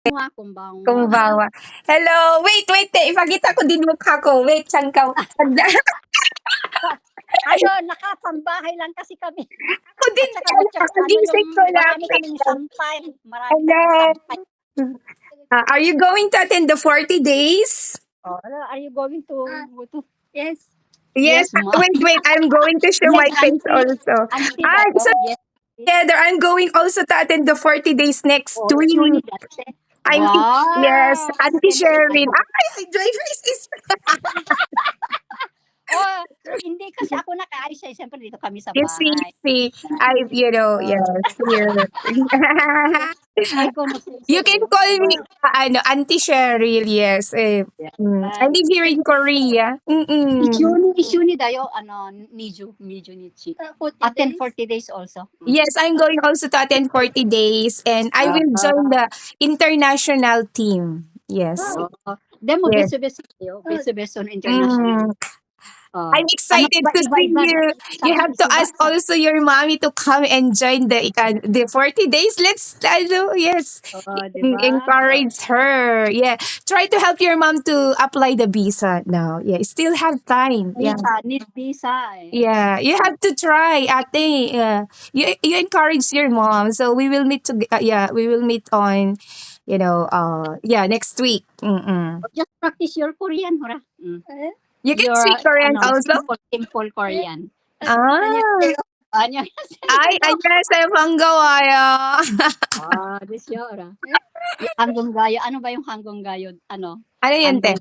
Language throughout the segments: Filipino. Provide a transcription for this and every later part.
Konbanwa. Konbanwa. Hello! Wait, ipakita ko din mukha ko. Wait, saan ka? Nakasambahay lang kasi kami. Ako din, At saka kakagising ko lang. marami kaming sampay. Marami Hello! kaming sampay. Are you going to attend the 40 days? Are you going to go to? Yes. Yes, Ma. wait. I'm going to show my face also. So Yes. together, I'm going also to attend the 40 days next week. Juni, that's it. I'm Wow. yes, Auntie Sherin. Ano? Ay, my face is Hindi kasi ako nakaalis eh. Siyempre dito kami sa you bahay. see, yes, here. You can call me Auntie Cheryl, yes. I live here in Korea. Juni dayo, Niju Nichi. Attend 40 days also. Yes, I'm going also to attend 40 days and I will join the international team. Yes. Then mo Yes. beso international. I'm excited to see you. You have to ask also your mommy to come and join the 40 days. Let's yes. Encourage her. Yeah. Try to help your mom to apply the visa now. Yeah. Still have time. Yeah. Need visa. Yeah. You have to try, ate. Yeah. You encourage your mom. So we will meet we will meet on next week. Just practice your Korean, hora. You can speak Korean also? Simple Korean. Ay, 안녕하세요. 반가워요. Desyo, ora. Hanggang gayo. Ano ba yung hanggang gayo? Ano yun, te?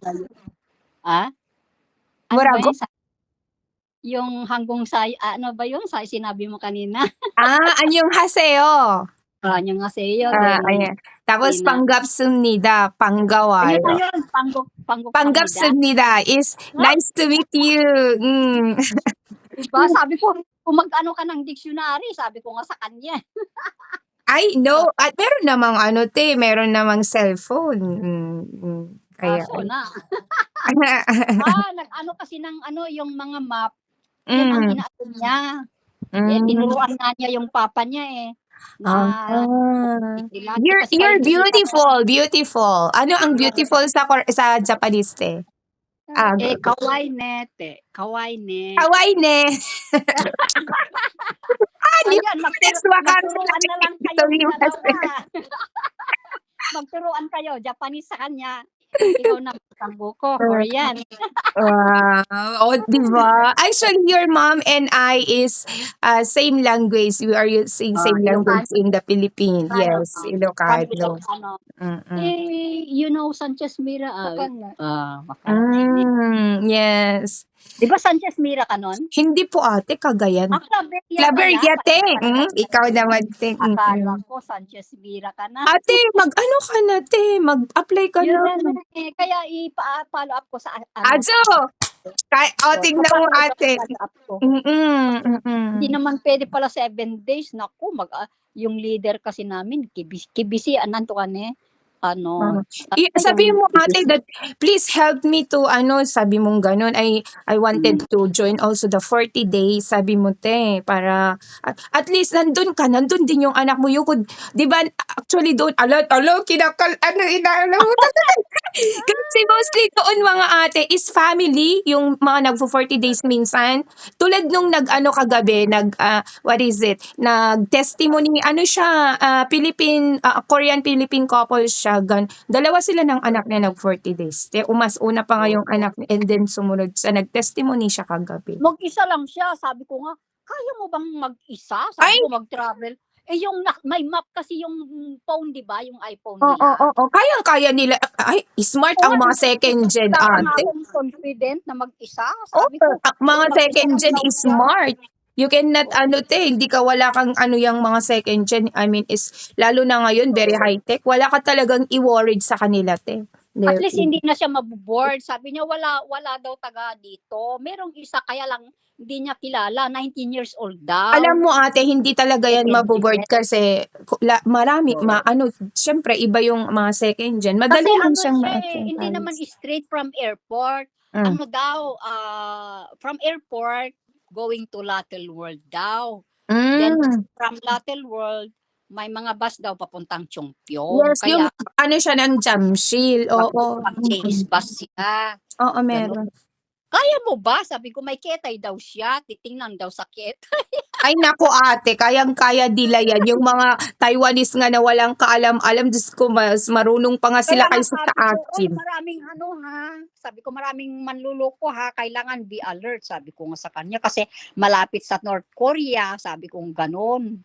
뭐라고? Yung hanggang say, ano ba yung say sinabi mo kanina? 안녕하세요. 안녕하세요. Ayan. Tapos 반갑습니다. 반가워요. Ayun, 반갑습니다 is nice to meet you. Diba? Sabi ko, kung mag-ano ka ng dictionary, sabi ko nga sa kanya. Ay, no. At meron namang meron namang cellphone. Kaya. Na. Nag-ano kasi ng yung mga map. Yan ang inaano niya. Tinuruan na niya yung papa niya eh. You're beautiful. Ano ang beautiful sa Japanese, te? Kawaii ne, te. Kawaii ne. Kawaii ne. Ayan, magturuan na lang kayo. Magturuan kayo. Japanese sa kanya. Ikaw na magtanggo ko. Korean. Wow. Diba? Actually, your mom and I is same language. We are using same language in the Philippines. Yes, Ilocano. You know Sanchez Mira? Yes. Di ba Sanchez Mira ka nun? Hindi po, ate, Cagayan. Claveria-te. Ikaw naman, te. Akala ko Sanchez Mira ka na. Ate, mag-ano ka na, te? Mag-apply ka na. Kaya i-follow up ko sa Ajo! Tingnan mo, ate. Hindi naman pwede pala 7 days. Naku, yung leader kasi namin, kibisi, ananto ka ne? Sabi mo, ate, that please help me to sabi mong ganun, I wanted to join also the 40 days, sabi mo, te, para at least nandun din yung anak mo, you could, di ba, actually doon, inaano mo, kasi mostly doon mga ate is family, yung mga nagfo 40 days minsan, tulad nung kagabi, what is it, nag-testimony, siya, Korean Philippine couple siya, dalawa sila ng anak niya nag 40 days. Una pa nga yung anak niya and then sumunod sa nag-testimony siya kagabi. Mag-isa lang siya. Sabi ko nga, kaya mo bang mag-isa? Sabi ko mag-travel. Yung may map kasi yung phone, di ba? Yung iPhone nila. Oo. Kayang-kaya nila. Ay, smart ang mga second gen ate. Akong confident na mag-isa. Sabi ko, mga second gen is smart. You cannot, hindi ka, wala kang yung mga second gen, I mean, is, lalo na ngayon, very high-tech, wala ka talagang i-worried sa kanila, te. At least hindi na siya maboboard. Sabi niya, wala daw taga dito. Merong isa, kaya lang, hindi niya kilala, 19 years old daw. Alam mo, ate, hindi talaga yan maboboard kasi, marami, syempre, iba yung mga second gen. Madali lang siyang hindi naman straight from airport. From airport, going to Latin World daw. Then from Latin World, may mga bus daw papuntang Chongpyong. Yes, yung Kaya ano siya ng Jamshil, oo. mag-JS bus sila. Oo, Gano'n. meron. Kaya mo ba? Sabi ko, may ketay daw siya. Titingnan daw sa ketay. Ay naku ate, kayang-kaya nila yan. Yung mga Taiwanese nga na walang kaalam-alam, Diyos ko, mas marunong pa nga sila Kaya nga kaysa sa sabi ko, oy, atin. maraming ano ha. Sabi ko, maraming manluloko ha. Kailangan be alert. Sabi ko nga sa kanya. Kasi malapit sa North Korea. Sabi ko, ganon.